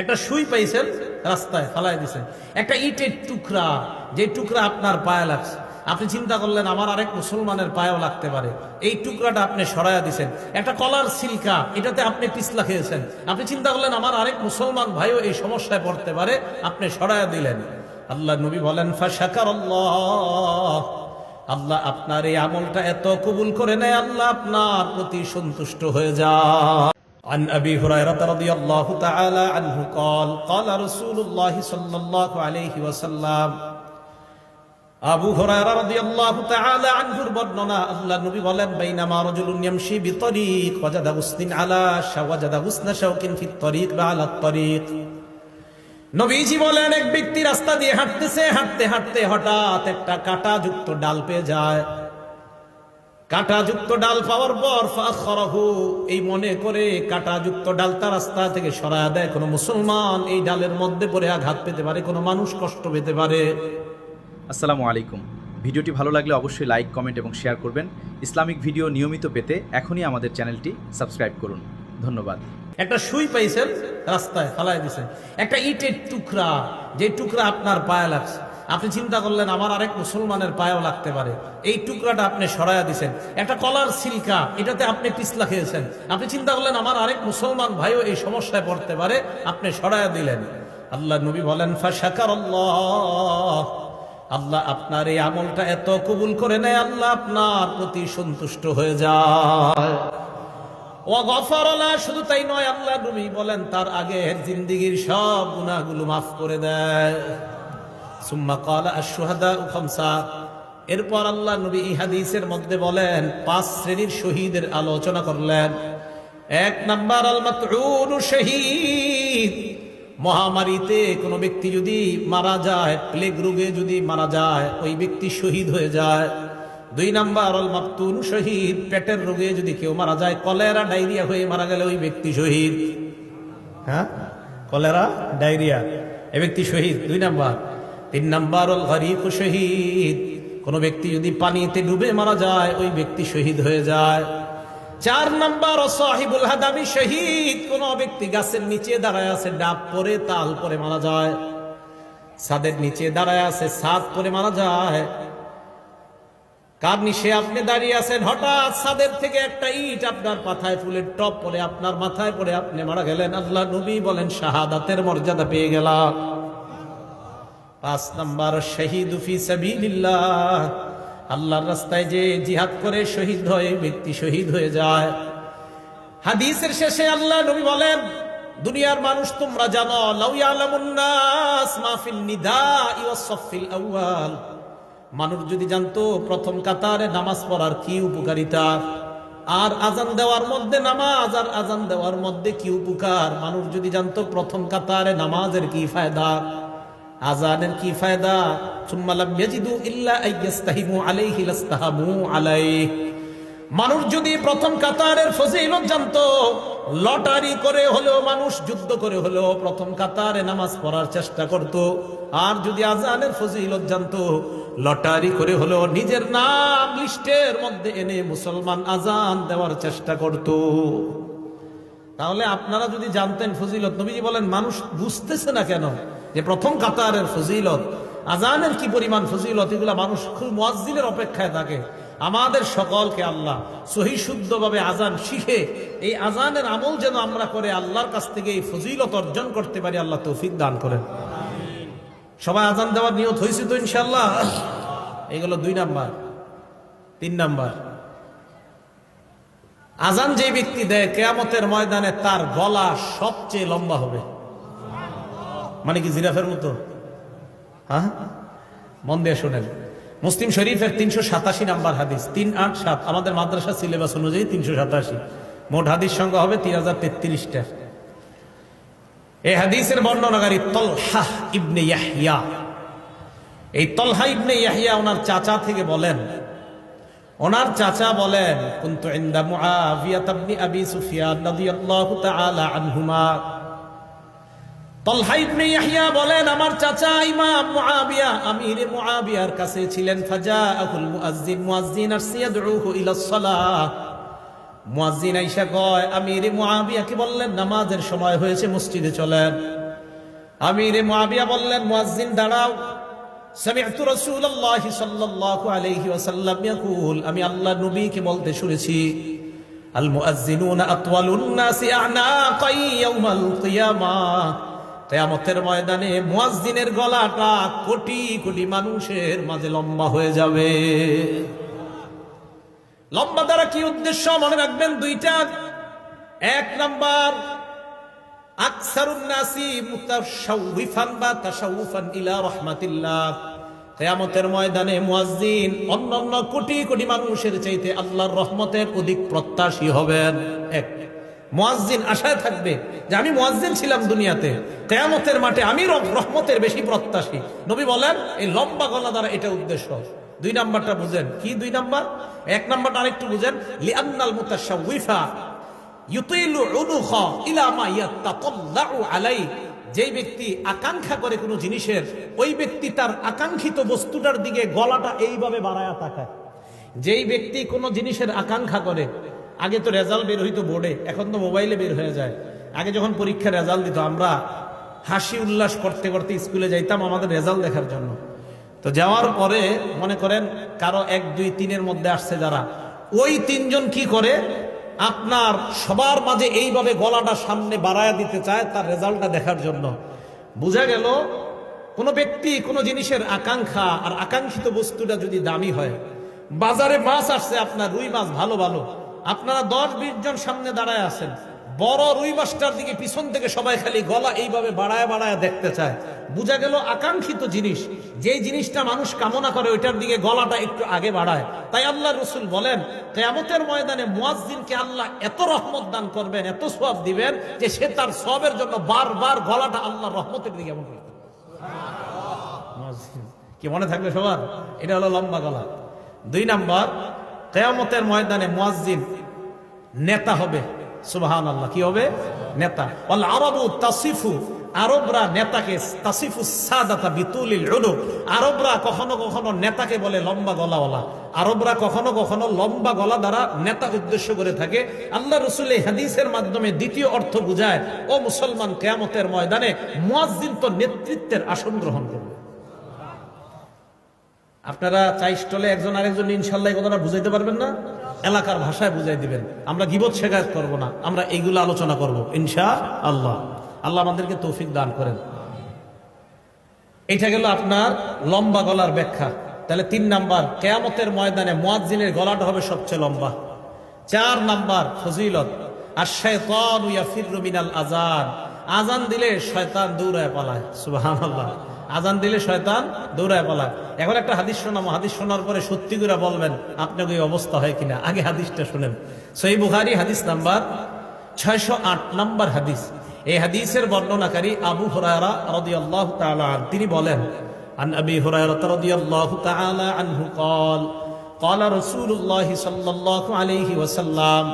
একটা সুই পাইছেন রাস্তায় ফালাই দিছেন, একটা ইটের টুকরা, যে টুকরা আপনার পায়ে লাগছে, আপনি চিন্তা করলেন আমার আরেক মুসলমানের পায়েও লাগতে পারে, এই টুকরাটা আপনি সরাইয়া দিছেন। একটা কলার সিলকা, এটাতে আপনি পিছলা খেয়েছেন, আপনি চিন্তা করলেন আমার আরেক মুসলমান ভাইও এই সমস্যায় পড়তে পারে, আপনি সরাইয়া দিলেন। আল্লাহ নবী বলেন ফাশাকারাল্লাহ, আল্লাহ আপনার এই আমলটা এত কবুল করে নেয়, আল্লাহ আপনার প্রতি সন্তুষ্ট হয়ে যায়। عن أبي هريرة رضي الله تعالى عنه قال قال رسول الله صلى الله عليه وسلم আবু হুরায়রা রাদিয়াল্লাহু তাআলা আনহুর বর্ণনা, আল্লাহ নবী বলেন বাইনামা রাজুলুন ইয়ামশি বিতরিক ওয়াজাদা গুসনিন আলা শাওয়াজাদা গুসনা শাওকিন ফিত তরিক বা আলা তরিক। নবীজি বলেন এক ব্যক্তি রাস্তা দিয়ে হাঁটতেছে, হাঁটতে হাঁটতে হঠাৎ একটা কাঁটাযুক্ত ডাল পেয়ে যায়। কাঁটাযুক্ত ডাল পাওয়ার পর ফাখরাহু, এই মনে করে কাঁটাযুক্ত ডালটা রাস্তা থেকে সরায়া দেয়, কোনো মুসলমান এই ডালের মধ্যে পড়ে আঘাত পেতে পারে, কোনো মানুষ কষ্ট পেতে পারে। আসসালামু আলাইকুম। ভিডিওটি ভালো লাগলে অবশ্যই লাইক, কমেন্ট এবং শেয়ার করবেন। ইসলামিক ভিডিও নিয়মিত পেতে এখনই আমাদের চ্যানেলটি সাবস্ক্রাইব করুন। ধন্যবাদ। একটা সুই পাইছেন রাস্তায় ফালাই দিছেন, একটা ইটের টুকরা, যে টুকরা আপনার পায়ে লাগছে, আপনি চিন্তা করলেন আমার আরেক মুসলমানের পায়েও লাগতে পারে, এই টুকরাটা আপনি সরাইয়া দিছেন। একটা কলার সিলকা, এটাতে আপনি পিছলা খেয়েছেন, আপনি চিন্তা করলেন আমার আরেক মুসলমান ভাইও এই সমস্যায় পড়তে পারে, আপনি সরাইয়া দিলেন। আল্লাহ নবী বলেন ফাশাকারাল্লাহ, আল্লাহ আপনার এই আমলটা এত কবুল করে নেয়, আল্লাহ আপনার প্রতি সন্তুষ্ট হয়ে যায়। ও গফরলা, শুধু তাই নয়, আল্লাহ নবী বলেন তার আগের জিন্দেগীর সব গুনাহগুলো মাফ করে দেয়। সুম্মা ক্বালা আশ-শুহাদাউ খামসা, এরপর আল্লাহ নবী এই হাদিসের মধ্যে বলেন 5 শ্রেণীর শহীদের আলোচনা করলেন। 1 নাম্বার আল মাতউনু শহীদ, মহামারীতে কোনো ব্যক্তি যদি মারা যায়, প্লেগ রোগে যদি মারা যায়, ওই ব্যক্তি শহীদ হয়ে যায়। 2 নাম্বার আল মাকতুনু শহীদ, পেটের রোগে যদি কেউ মারা যায়, কলেরা ডায়রিয়া হয়ে মারা গেলে ওই ব্যক্তি শহীদ। হ্যাঁ, কলেরা ডায়রিয়া, এই ব্যক্তি শহীদ 2 নাম্বার। 3 নাম্বার আল গরীক শহীদ, কোন ব্যক্তি যদি পানিতে ডুবে মারা যায়, ওই ব্যক্তি শহীদ হয়ে যায়। 4 নাম্বার সাহিবুল হাদামি শহীদ, কোন ব্যক্তি গাছের নিচে দাঁড়ায় আছে, ডাব পরে তাল পরে মারা যায়, ছাদের নিচে দাঁড়ায় আছে, ছাদ পরে মারা যায়। কার নিচে আপনি দাঁড়িয়ে আছেন, হঠাৎ ছাদের থেকে একটা ইট আপনার মাথায়, ফুলের টপ পরে আপনার মাথায় পড়ে আপনি মারা গেলেন, আল্লাহ নবী বলেন শাহাদাতের মর্যাদা পেয়ে গেলাম। 5 নাম্বার শহীদু ফি সাবিলিল্লাহ, আল্লাহর রাস্তায় যে জিহাদ করে শহীদ হয়, ব্যক্তি শহীদ হয়ে যায়। হাদিসের শেষে আল্লাহ নবী বলেন দুনিয়ার মানুষ তোমরা জানো, লাউ ইয়ালামুন নাস মা ফিন নিদাই ওয়াস সাফিল আউয়াল, মানুষ যদি জানতো প্রথম কাতারে নামাজ পড়ার কি উপকারিতা, আর আজান দেওয়ার মধ্যে নামাজ আর আজান দেওয়ার মধ্যে কি উপকার, মানুষ যদি জানতো প্রথম কাতারে নামাজের কি ফায়দা, আজানের কি ফায়দা, সুম্মা লাম ইয়াজিদু ইল্লা আইয়াস্তাহিমু আলাইহি লাস্তাহামু আলাইহি, মানুষ যদি প্রথম কাতারের ফজিলত জানতো, লটারি করে হলেও মানুষ যুদ্ধ করে হলেও প্রথম কাতারে নামাজ পড়ার চেষ্টা করত। আর যদি আজানের ফজিলত জানতো, লটারি করে হলেও নিজের নাম লিস্টের মধ্যে এনে মুসলমান আজান দেওয়ার চেষ্টা করত। তাহলে আপনারা যদি জানতেন ফজিলত, নবীজি বলেন মানুষ বুঝতেছে না কেন যে প্রথম কাতারের ফজিলত, আজানের কি পরিমাণ ফজিলত, এগুলা মানুষ খুব মুয়াজ্জিনের অপেক্ষায় থাকে। আমাদের সকলকে আল্লাহ সহি শুদ্ধভাবে আজান শিখে এই আজানের আমল যেন আমরা করে আল্লাহর কাছ থেকে এই ফজিলত অর্জন করতে পারি, আল্লাহ তৌফিক দান করেন। সবাই আজান দেওয়ার নিয়ত হয়েছে তো ইনশাআল্লাহ? এগুলো 2 নাম্বার। 3 নাম্বার, আজান যে ব্যক্তি দেয় কিয়ামতের ময়দানে তার গলা সবচেয়ে লম্বা হবে। মানে কি জিরাফের মতো? হ্যাঁ, মন দিয়ে শোনেন। মুসলিম শরীফের 387 নাম্বার হাদিস, 387, আমাদের মাদ্রাসা সিলেবাস অনুযায়ী 387, মোট হাদিস সংখ্যা হবে 3033টা। এই হাদিসের বর্ণনাকারী তলহা ইবনে ইয়াহইয়া। এই তলহা ইবনে ইয়াহইয়া ওনার চাচা থেকে বলেন, ওনার চাচা বলেন কুনতু ইনদা মুআবিয়া ইবনে আবি সুফিয়ান রাদিয়াল্লাহু তাআলা আনহুমা। তলহা ইবনে ইয়াহইয়া বলেন আমার চাচা ইমাম মুআবিয়া, আমিরে মুআবিয়ার কাছে ছিলেন। ফাজাআহুল মুআজ্জিন, মুআজ্জিন আসছে ইয়াদউহু ইলাস সালাহ, মুয়াজ্জিন আইসা কয় আমিরে মুআবিয়াকে বললেন নামাজের সময় হয়েছে, মসজিদে চলেন। আমিরে মুআবিয়া বললেন, মুয়াজ্জিন দাঁড়াও। সামি'তু রাসূলুল্লাহি সাল্লাল্লাহু আলাইহি ওয়াসাল্লাম ইয়াকুল, আমি আল্লাহর নবীকে বলতে শুনেছি, আল মুয়াজ্জিনুনা আতওয়ালুন নাসি আ'নাকান ইয়াউমাল কিয়ামাহ, কিয়ামতের ময়দানে মুয়াজ্জিনের গলাটা কোটি কোটি মানুষের মাঝে লম্বা হয়ে যাবে। লম্বা দ্বারা কি উদ্দেশ্য মনে রাখবেন দুইটা। এক নাম্বার, আকসারুন নাসি মুতাশাউফান বা তাশাউফান ইলা রাহমাতিল্লাহ, কিয়ামতের ময়দানে মুয়াজ্জিন অন্যান্য কোটি কোটি মানুষের চাইতে আল্লাহর রহমতের অধিক প্রত্যাশী হবেন। এক, মুয়াজ্জিন আশায় থাকবে যে আমি মুয়াজ্জিন ছিলাম দুনিয়াতে, কিয়ামতের মাঠে আমি রহমতের বেশি প্রত্যাশী। নবী বলেন এই লম্বা গলা দ্বারা এটা উদ্দেশ্য। দুই নাম্বারটা বুঝেন কি? দুই নাম্বার, এক নাম্বারটা আরেকটু বুঝেন। লিআন্নাল মুতাশাউফা ইউতিলু উনুখা ইলা মা ইয়াতাতাল্লাউ আলাইহি, যেই ব্যক্তি আকাঙ্ক্ষা করে কোনো জিনিসের, ওই ব্যক্তি তার আকাঙ্ক্ষিত বস্তুটার দিকে গলাটা এইভাবে বাড়ায়া তাকায়। যেই ব্যক্তি কোনো জিনিসের আকাঙ্ক্ষা করে, আগে তো রেজাল্ট বের হইতো বোর্ডে, এখন তো মোবাইলে বের হয়ে যায়। আগে যখন পরীক্ষার রেজাল্ট দিত আমরা হাসি উল্লাস করতে করতে স্কুলে যাইতাম আমাদের রেজাল্ট দেখার জন্য। তো যাওয়ার পরে মনে করেন কারো 1, 2, 3-এর মধ্যে আসছে যারা, ওই তিনজন কি করে আপনার সবার মাঝে এইভাবে গলাটা সামনে বাড়ায়া দিতে চায় তার রেজাল্টটা দেখার জন্য। বোঝা গেল কোন ব্যক্তি কোন জিনিসের আকাঙ্ক্ষা আর আকাঙ্ক্ষিত বস্তুটা যদি দামি হয়, বাজারে মাছ আসছে আপনার রুই মাছ ভালো ভালো, আপনারা 10-20 জন সামনে দাঁড়ায় আছেন, বড় রুই মাছটার দিকে পিছন থেকে সবাই খালি গলা এইভাবে বাড়ায় বাড়ায় দেখতে চায়। বোঝা গেল আকাঙ্ক্ষিত জিনিস, যেই জিনিসটা মানুষ কামনা করে ওইটার দিকে গলাটা একটু আগে বাড়ায়। তাই আল্লাহ রাসূল বলেন কিয়ামতের ময়দানে মুয়াজ্জিনকে আল্লাহ এত রহমত দান করবেন, এত সওয়াব দিবেন যে সে তার সওয়াবের জন্য বারবার গলাটা আল্লাহর রহমতের দিকে এমন করবে। মুয়াজ্জিন কি মনে থাকবে সবার? এটা হলো লম্বা গলা। দুই নাম্বার, কিয়ামতের ময়দানে মুয়াজ্জিন নেতা হবে। সুবহানাল্লাহ, কি হবে? নেতা। ওয়াল আরাবু তাসিফু, আরবরা নেতাকে তাসিফু সাদাতা বিতুলিল উনুক, আরবরা কখনো কখনো নেতাকে বলে লম্বা গলাওয়ালা। আরবরা কখনো কখনো লম্বা গলা দ্বারা নেতা উদ্দেশ্য করে থাকে। আল্লাহ রাসূল এই হাদিসের মাধ্যমে দ্বিতীয় অর্থ বুঝায়, ও মুসলমান, কিয়ামতের ময়দানে মুয়াজ্জিন তো নেতৃত্বের আসন গ্রহণ করবে। আপনারা চাই স্টলে একজন আরেকজন ইনশাআল্লাহ এই কথাটা বুঝাইতে পারবেন না? এলাকার ভাষায় বুঝাই দিবেন। আমরা গীবত শেখায়ত করব না, আমরা এইগুলো আলোচনা করব ইনশাআল্লাহ। আল্লাহ আমাদেরকে তৌফিক দান করেন। এটা গেল আপনার লম্বা গলার ব্যাখ্যা। তাহলে 3 নাম্বার, কিয়ামতের ময়দানে মুয়াজ্জিনের গলাটা হবে সবচেয়ে লম্বা। 4 নাম্বার ফজিলত, আশ-শাইতানু ইয়াফিরু মিনাল আযান, আযান দিলে শয়তান দৌড়ায় পালায়। সুবহানাল্লাহ, আযান দিলে শয়তান দৌড়ায় পালায়। এখন একটা হাদিস শোনাবো, হাদিস শোনার পরে সত্যি করে বলবেন আপনার ওই অবস্থা হয় কিনা। আগে হাদিসটা শুনেন। সহিহ বুখারী হাদিস নাম্বার 608 নাম্বার হাদিস। এই হাদিসের বর্ণনাকারী আবু হুরায়রা রাদিয়াল্লাহু তাআলা আনহু, তিনি বলেন, আন আবি হুরায়রা রাদিয়াল্লাহু তাআলা আনহু قال قال رسول الله صلى الله عليه وسلم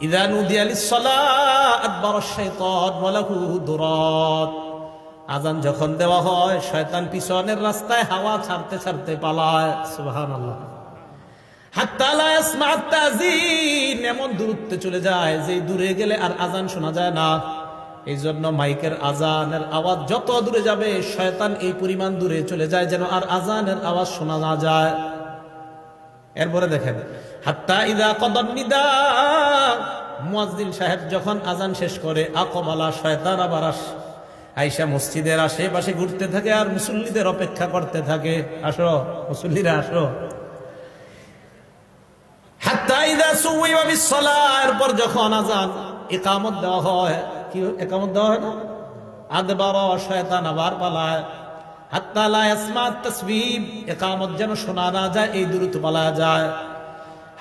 اذا نودي للصلاه ادبر الشيطان وله درات, আযান যখন দেওয়া হয় শয়তান পিছনের রাস্তায় হাওয়া ছাড়তে ছাড়তে পালায়। সুবহানাল্লাহ, হাত্তা লা ইয়াসমা আত-তাযীন, এমন দূরত্বে চলে যায় যে দূরে গেলে আর আযান শোনা যায় না। এই জন্য মাইকের আযানের আওয়াজ যত দূরে যাবে শয়তান এই পরিমাণ দূরে চলে যায় যেন আর আযানের আওয়াজ শোনা না যায়। এরপরে দেখেন, হাত্তা ইযা কদান নিদা, মুয়াজ্জিন সাহেব যখন আযান শেষ করে, আকবালা, শয়তান আবার আইসা মসজিদের আশেপাশে ঘুরতে থাকে আর মুসল্লিদের অপেক্ষা করতে থাকে, আসো মুসল্লিরা আসো। হাত্তা ইযা সুওয়িবা বিস-সালাহ, এরপর যখন আযান ইকামত দেওয়া হয়, কি ইকামত দেওয়া হয় না, আদবারা, শয়তান আবার পালায়। হাত্তা লা ইয়াসমা আত-তাসবিহ, ইকামত যেন শোনা না যায় এই দূরত্ব পালায় যায়।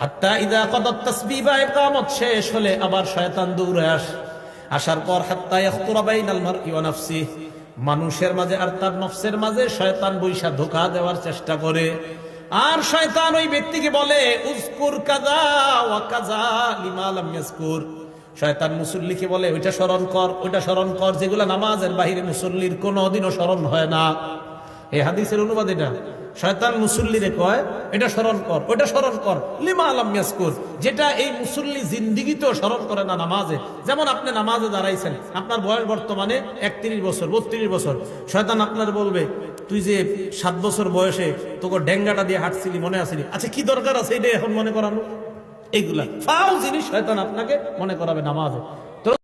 হাত্তা ইযা কদাত তাসবিহ, ইকামত শেষ হলে আবার শয়তান দৌড়ে আসার পর হাত্তা ইয়াখতুরা বাইনাল মারই ওয়া নাফসিহি, মানুষের মাঝে আর তার নফসের মাঝে শয়তান বৈশা ধোঁকা দেওয়ার চেষ্টা করে। আর শয়তান ওই ব্যক্তিকে বলে, উযকুর কাযা ওয়া কাযা লিমা লাম ইয়াযকুর, শয়তান মুসল্লিকে বলে ওইটা স্মরণ কর, ওইটা স্মরণ কর, যেগুলো নামাজের বাহিরে মুসল্লির কোনোদিনও স্মরণ হয় না। এই হাদিসের অনুবাদ এটা। শয়তান মুসল্লিরে কয় এটা স্মরণ কর, ওটা স্মরণ কর, লিমা আলাম ইয়াজকুর, যেটা এই মুসল্লি জিন্দিগিতেও স্মরণ করে না নামাজে। যেমন আপনি নামাজে দাঁড়াইছেন, আপনার বয়স বর্তমানে 31 বছর 32 বছর, শয়তান আপনার বলবে তুই যে 7 বছর বয়সে তোকে ডেঙ্গাটা দিয়ে হাঁটছিলি মনে আসিনি, আচ্ছা কি দরকার আছে এটা এখন মনে করানো? এইগুলা ফাও জিনিস শয়তান আপনাকে মনে করাবে নামাজে।